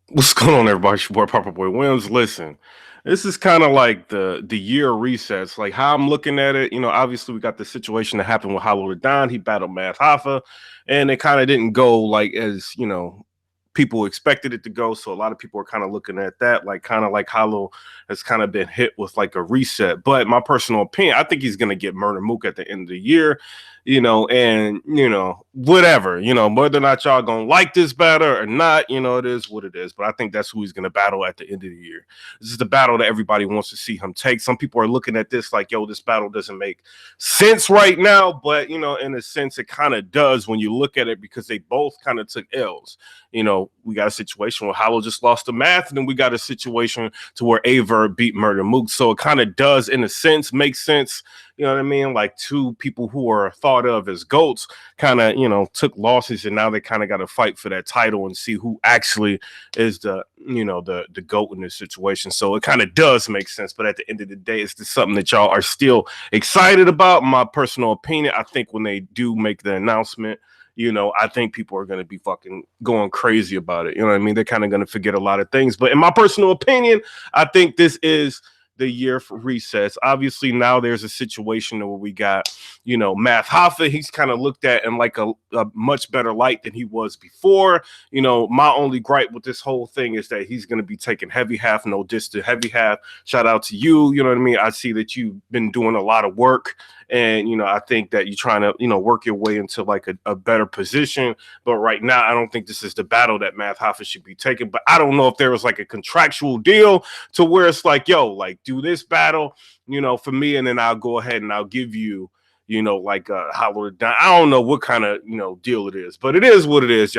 What's going on, everybody? It's your boy PIPERBOY Williams. Listen, this is kind of like the year resets. Like how I'm looking at it, obviously we got the situation that happened with Hollow Don. He battled Math Hoffa, and it kind of didn't go like as people expected it to go. So a lot of people are kind of looking at that, like kind of like Hollow has kind of been hit with like a reset. But my personal opinion, I think he's gonna get Murder Mook at the end of the year. And whatever, whether or not y'all gonna like this battle or not, it is what it is. But I think that's who he's gonna battle at the end of the year. This is the battle that everybody wants to see him take. Some people are looking at this like, yo, this battle doesn't make sense right now, but in a sense, it kind of does when you look at it because they both kind of took L's. We got a situation where Hollow just lost to Math, and then we got a situation to where Aver beat Murder Mook. So it kind of does, in a sense, make sense. You know what I mean? Like two people who are thought of as GOATs kind of, took losses, and now they kind of got to fight for that title and see who actually is the GOAT in this situation. So it kind of does make sense. But at the end of the day, it's just something that y'all are still excited about. My personal opinion, I think when they do make the announcement, I think people are going to be fucking going crazy about it. You know what I mean? They're kind of going to forget a lot of things. But in my personal opinion, I think this is the year for resets. Obviously, now there's a situation where we got, Math Hoffa. He's kind of looked at in like a much better light than he was before. My only gripe with this whole thing is that he's going to be taking Heavy Half. No diss to Heavy Half. Shout out to you. You know what I mean? I see that you've been doing a lot of work. And, I think that you're trying to, work your way into like a better position. But right now, I don't think this is the battle that Math Hoffa should be taking. But I don't know if there was like a contractual deal to where it's like, yo, like do this battle, for me. And then I'll go ahead and I'll give you, like Hollow Down. I don't know what kind of, deal it is, but it is what it is.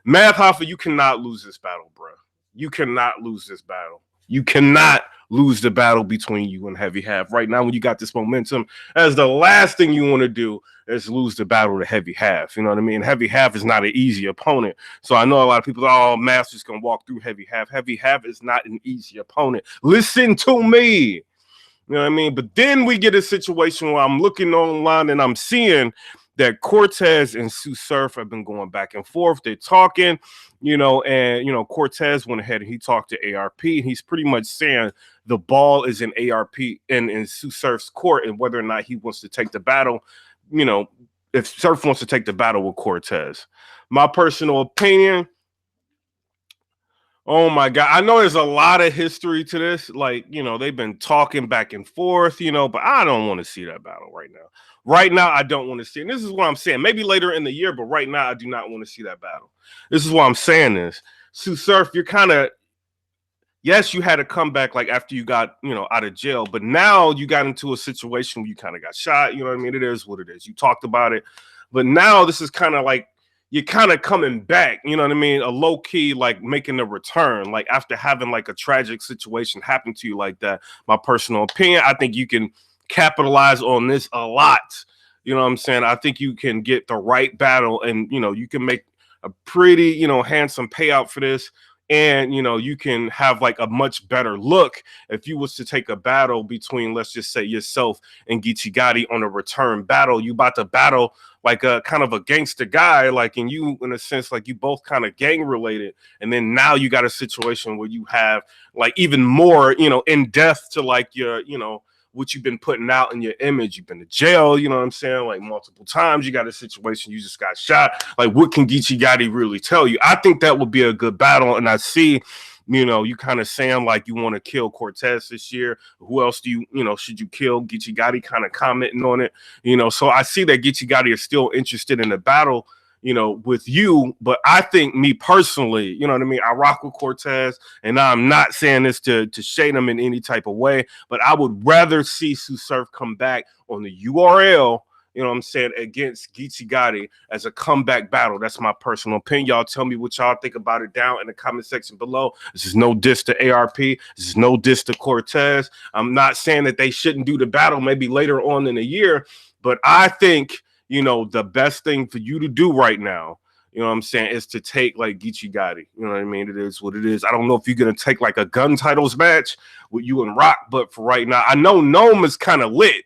Math Hoffa, you cannot lose this battle, bro. You cannot lose this battle. You cannot lose the battle between you and Heavy Half. Right now, when you got this momentum, as the last thing you want to do is lose the battle to Heavy Half. You know what I mean? Heavy Half is not an easy opponent. So I know a lot of people, oh, Master's going to walk through Heavy Half. Heavy Half is not an easy opponent. Listen to me. You know what I mean? But then we get a situation where I'm looking online and I'm seeing that Cortez and Sue Surf have been going back and forth. They're talking, and Cortez went ahead and he talked to ARP, and he's pretty much saying the ball is in ARP and in Sue Surf's court, and whether or not he wants to take the battle, if Surf wants to take the battle with Cortez. My personal opinion, oh my God. I know there's a lot of history to this. Like, they've been talking back and forth, but I don't want to see that battle right now. Right now, I don't want to see it. And this is what I'm saying. Maybe later in the year, but right now, I do not want to see that battle. This is why I'm saying this. Sue Surf, you're kind of, yes, you had a comeback like after you got, out of jail, but now you got into a situation where you kind of got shot. You know what I mean? It is what it is. You talked about it. But now this is kind of like, you're kind of coming back, you know what I mean? A low key, like making a return, like after having like a tragic situation happen to you like that. My personal opinion, I think you can capitalize on this a lot. You know what I'm saying? I think you can get the right battle and, you can make a pretty, handsome payout for this. And, you can have like a much better look if you was to take a battle between, let's just say, yourself and Geechee Gotti on a return battle. You about to battle like a kind of a gangster guy, like, and you, in a sense, like you both kind of gang related. And then now you got a situation where you have like even more, in depth to like your, what you've been putting out in your image. You've been to jail, you know what I'm saying? Like multiple times. You got a situation, you just got shot. Like, what can Geechee Gotti really tell you? I think that would be a good battle. And I see, you kind of saying like you want to kill Cortez this year. Who else do you, should you kill? Geechee Gotti kind of commenting on it, So I see that Geechee Gotti is still interested in the battle, with you. But I think, me personally, you know what I mean? I rock with Cortez, and I'm not saying this to shade him in any type of way, but I would rather see Sue Surf come back on the URL, you know what I'm saying, against Geechee Gotti as a comeback battle. That's my personal opinion. Y'all tell me what y'all think about it down in the comment section below. This is no diss to ARP. This is no diss to Cortez. I'm not saying that they shouldn't do the battle maybe later on in the year, but I think, the best thing for you to do right now, you know what I'm saying, is to take like Geechee Gotti. You know what I mean? It is what it is. I don't know if you're going to take like a gun titles match with you and Rock, but for right now, I know Gnome is kind of lit.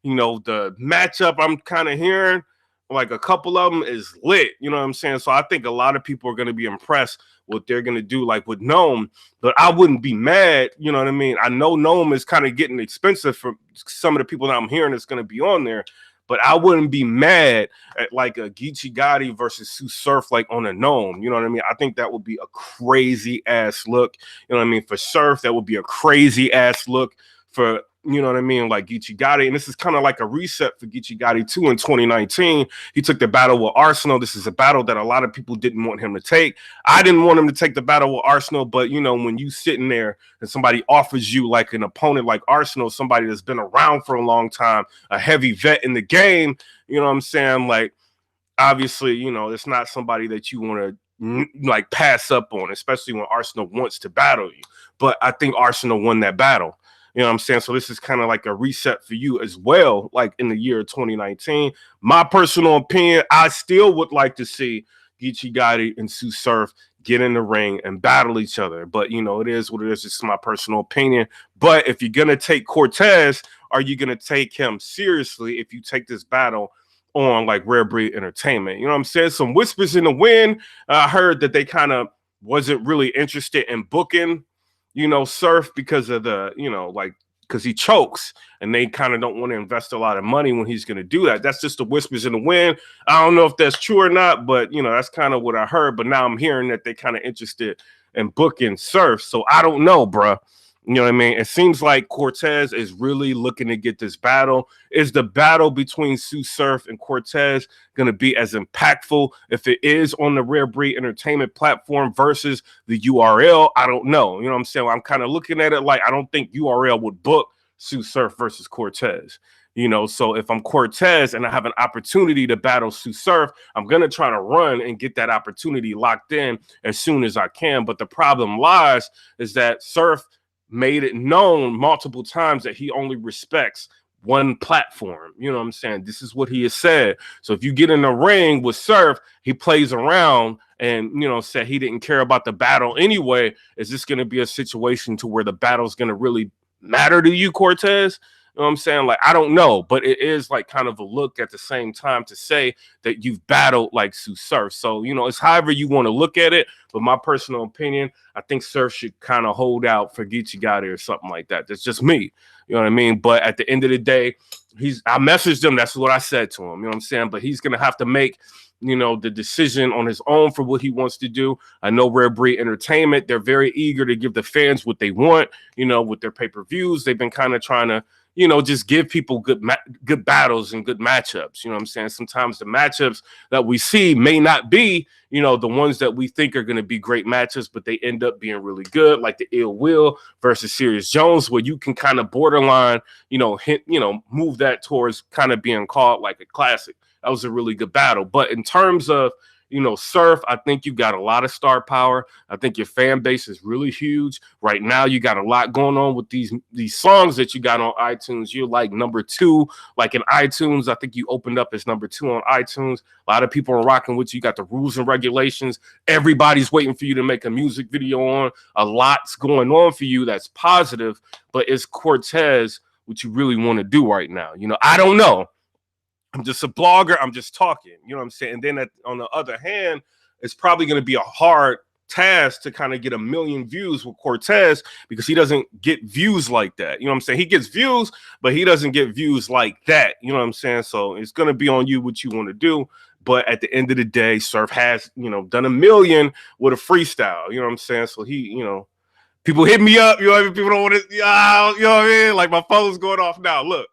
The matchup I'm kind of hearing, like a couple of them is lit. You know what I'm saying? So I think a lot of people are going to be impressed what they're gonna do, like with Gnome. But I wouldn't be mad, you know what I mean? I know Gnome is kind of getting expensive for some of the people that I'm hearing that's gonna be on there, but I wouldn't be mad at like a Geechee Gotti versus Sue Surf like on a Gnome. You know what I mean? I think that would be a crazy ass look. You know what I mean? For Surf, that would be a crazy ass look. For, you know what I mean, like Geechee Gotti. And this is kind of like a reset for Geechee Gotti too. In 2019, he took the battle with Arsenal. This is a battle that a lot of people didn't want him to take. I didn't want him to take the battle with Arsenal, but you know, when you sitting there and somebody offers you like an opponent like Arsenal, somebody that's been around for a long time, a heavy vet in the game, you know what I'm saying? Like, obviously, you know, it's not somebody that you want to like pass up on, especially when Arsenal wants to battle you. But I think Arsenal won that battle. You know what I'm saying? So this is kind of like a reset for you as well, like in the year of 2019. My personal opinion, I still would like to see Geechee Gotti and Sue Surf get in the ring and battle each other. But, you know, it is what it is. It's my personal opinion. But if you're going to take Cortez, are you going to take him seriously if you take this battle on like Rare Breed Entertainment? You know what I'm saying? Some whispers in the wind. I heard that they kind of wasn't really interested in booking, you know, Surf because of the, you know, like, because he chokes and they kind of don't want to invest a lot of money when he's going to do that. That's just the whispers in the wind. I don't know if that's true or not, but, you know, that's kind of what I heard. But now I'm hearing that they're kind of interested in booking Surf. So I don't know, bruh. You know what I mean? It seems like Cortez is really looking to get this battle. Is the battle between Sue Surf and Cortez going to be as impactful if it is on the Rare Breed Entertainment platform versus the URL? I don't know. You know what I'm saying? I'm kind of looking at it like I don't think URL would book Sue Surf versus Cortez. You know, so if I'm Cortez and I have an opportunity to battle Sue Surf, I'm going to try to run and get that opportunity locked in as soon as I can. But the problem lies is that Surf made it known multiple times that he only respects one platform. You know what I'm saying? This is what he has said. So if you get in the ring with Surf, he plays around and, you know, said he didn't care about the battle anyway. Is this going to be a situation to where the battle's going to really matter to you, Cortez? You know what I'm saying? Like, I don't know, but it is like kind of a look at the same time to say that you've battled like Sue Surf. So, you know, it's however you want to look at it. But my personal opinion, I think Surf should kind of hold out for Geechee Gotti or something like that. That's just me. You know what I mean? But at the end of the day, I messaged him. That's what I said to him. You know what I'm saying? But he's going to have to make, you know, the decision on his own for what he wants to do. I know Rare Breed Entertainment, they're very eager to give the fans what they want, you know, with their pay-per-views. They've been kind of trying to, you know, just give people good battles and good matchups. You know what I'm saying? Sometimes the matchups that we see may not be, you know, the ones that we think are going to be great matches, but they end up being really good, like the Ill Will versus Serious Jones, where you can kind of borderline, you know, move that towards kind of being called like a classic. That was a really good battle. But in terms of, you know, Surf, I think you got a lot of star power. I think your fan base is really huge. Right now, you got a lot going on with these songs that you got on iTunes. You're like #2, like in iTunes. I think you opened up as #2 on iTunes. A lot of people are rocking with you. You got the rules and regulations. Everybody's waiting for you to make a music video on. A lot's going on for you that's positive, but is Cortez what you really want to do right now? You know, I don't know. I'm just a blogger. I'm just talking. You know what I'm saying? And then on the other hand, it's probably going to be a hard task to kind of get 1 million views with Cortez because he doesn't get views like that. You know what I'm saying? He gets views, but he doesn't get views like that. You know what I'm saying? So it's going to be on you what you want to do. But at the end of the day, Surf has, you know, done 1 million with a freestyle. You know what I'm saying? So he, you know, people hit me up. You know what I mean? People don't want to, you know what I mean? Like my phone's going off now. Look.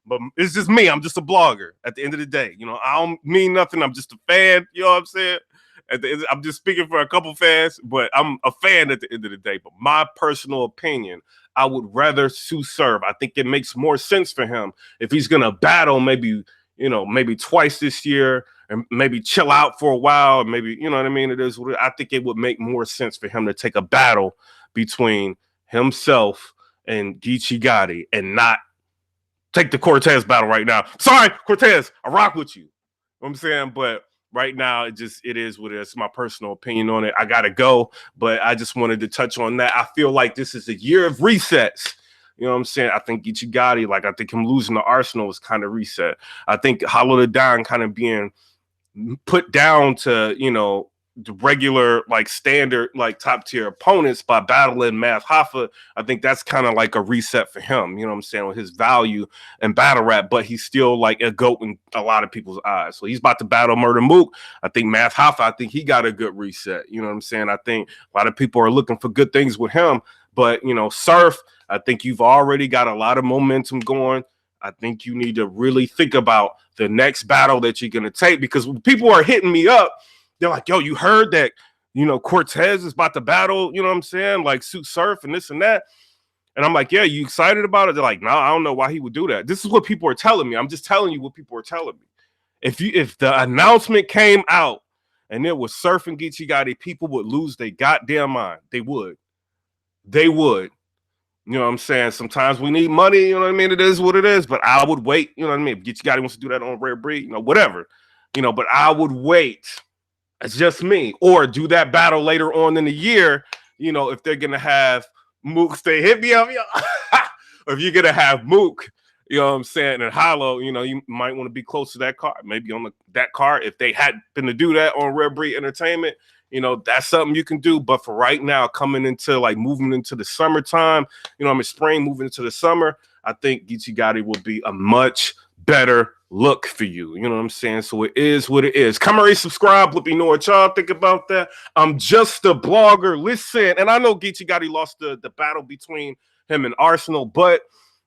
But it's just me. I'm just a blogger at the end of the day. You know, I don't mean nothing. I'm just a fan. You know what I'm saying? I'm just speaking for a couple fans, but I'm a fan at the end of the day. But my personal opinion, I would rather Sue Surf. I think it makes more sense for him if he's going to battle maybe, you know, maybe twice this year and maybe chill out for a while. Maybe, you know what I mean? I think it would make more sense for him to take a battle between himself and Geechee Gotti and not take the Cortez battle right now. Sorry, Cortez, I rock with you. You know what I'm saying? But right now, it is what it is. My personal opinion on it. I got to go, but I just wanted to touch on that. I feel like this is a year of resets. You know what I'm saying? I think Geechee Gotti, like I think him losing to Arsenal was kind of reset. I think Hollow the Don kind of being put down to, you know, the regular, like standard, like top tier opponents by battling Math Hoffa. I think that's kind of like a reset for him, you know what I'm saying, with his value and battle rap, but he's still like a GOAT in a lot of people's eyes. So he's about to battle Murder Mook. I think Math Hoffa, I think he got a good reset. You know what I'm saying? I think a lot of people are looking for good things with him, but you know, Surf, I think you've already got a lot of momentum going. I think you need to really think about the next battle that you're going to take, because people are hitting me up. They're like, yo, you heard that, you know, Cortez is about to battle, you know what I'm saying? Like Suit Surf and this and that. And I'm like, yeah, you excited about it? They're like, no, I don't know why he would do that. This is what people are telling me. I'm just telling you what people are telling me. If the announcement came out and it was Surf and Geechee Gotti, people would lose their goddamn mind. They would. They would. You know what I'm saying? Sometimes we need money, you know what I mean? It is what it is, but I would wait, you know what I mean? If Geechee Gotti wants to do that on Rare Breed, you know, whatever. You know, but I would wait. It's just me. Or do that battle later on in the year, you know, if they're going to have Mook stay, hit me up, yo. Or if you're going to have Mook, you know what I'm saying, and Hollow, you know, you might want to be close to that card. Maybe on that card, if they had been to do that on Rare Breed Entertainment, you know, that's something you can do. But for right now, coming into like moving into the summertime, you know, I'm in spring, moving into the summer, I think Geechee Gotti will be a much better look for you. You know what I'm saying? So it is what it is. Come already subscribe. Let me know what y'all think about that. I'm just a blogger. Listen, and I know Geechee Gotti lost the battle between him and Arsenal, but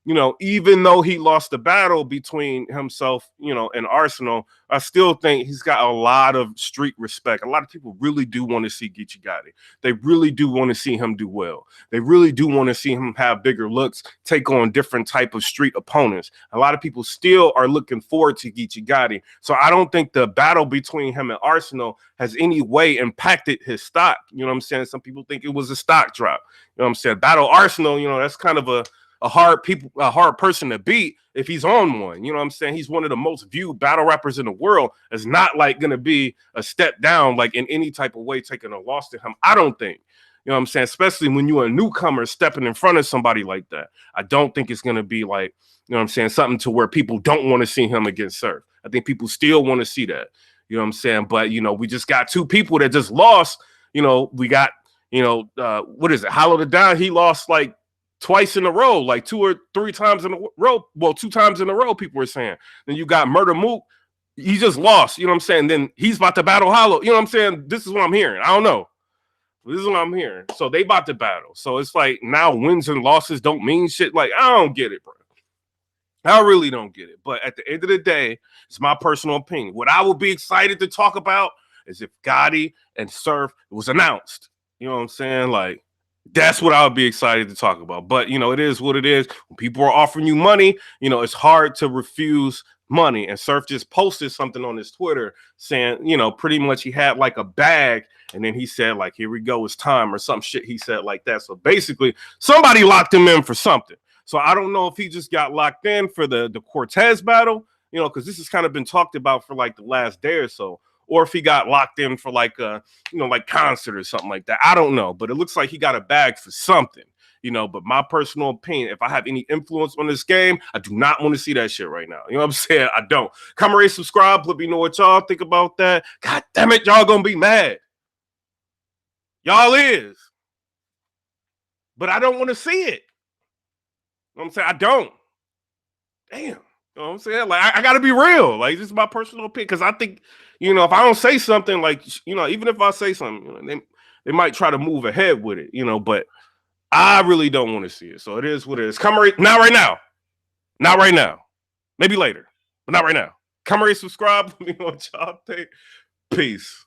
you know, even though he lost the battle between himself, you know, and Arsenal, I still think he's got a lot of street respect. A lot of people really do want to see Geechee Gotti. They really do want to see him do well. They really do want to see him have bigger looks, take on different type of street opponents. A lot of people still are looking forward to Geechee Gotti. So I don't think the battle between him and Arsenal has any way impacted his stock. You know what I'm saying? Some people think it was a stock drop. You know what I'm saying? Battle Arsenal, you know, that's kind of a hard person to beat if he's on one. You know what I'm saying? He's one of the most viewed battle rappers in the world. It's not like going to be a step down, like in any type of way, taking a loss to him. I don't think. You know what I'm saying? Especially when you're a newcomer stepping in front of somebody like that. I don't think it's going to be like, you know what I'm saying, something to where people don't want to see him against Surf. I think people still want to see that. You know what I'm saying? But, you know, we just got two people that just lost. You know, we got, you know, what is it? Hollow the Don, he lost like twice in a row, like 2 or 3 times in a row. Well, 2 times in a row, people were saying. Then you got Murder Mook. He just lost. You know what I'm saying? Then he's about to battle Hollow. You know what I'm saying? This is what I'm hearing. I don't know. This is what I'm hearing. So they about to battle. So it's like now wins and losses don't mean shit. Like, I don't get it, bro. I really don't get it. But at the end of the day, it's my personal opinion. What I would be excited to talk about is if Gotti and Surf was announced. You know what I'm saying? Like, that's what I would be excited to talk about. But, you know, it is what it is. When people are offering you money, you know, it's hard to refuse money. And Surf just posted something on his Twitter saying, you know, pretty much he had like a bag. And then he said, like, here we go, it's time, or some shit he said like that. So basically, somebody locked him in for something. So I don't know if he just got locked in for the Cortez battle, you know, because this has kind of been talked about for like the last day or so. Or if he got locked in for like a, you know, like concert or something like that. I don't know, but it looks like he got a bag for something, you know. But my personal opinion, if I have any influence on this game, I do not want to see that shit right now. You know what I'm saying? I don't. Come rate, subscribe, let me know what y'all think about that. God damn it, y'all gonna be mad. Y'all is. But I don't want to see it. You know what I'm saying? I don't. Damn. You know what I'm saying? Like, I got to be real. Like, this is my personal opinion. Because I think, you know, if I don't say something, like, you know, even if I say something, you know, they might try to move ahead with it, you know, but I really don't want to see it. So it is what it is. Come right, not right now. Not right now. Maybe later, but not right now. Come right, subscribe. Let me know what y'all think. Peace.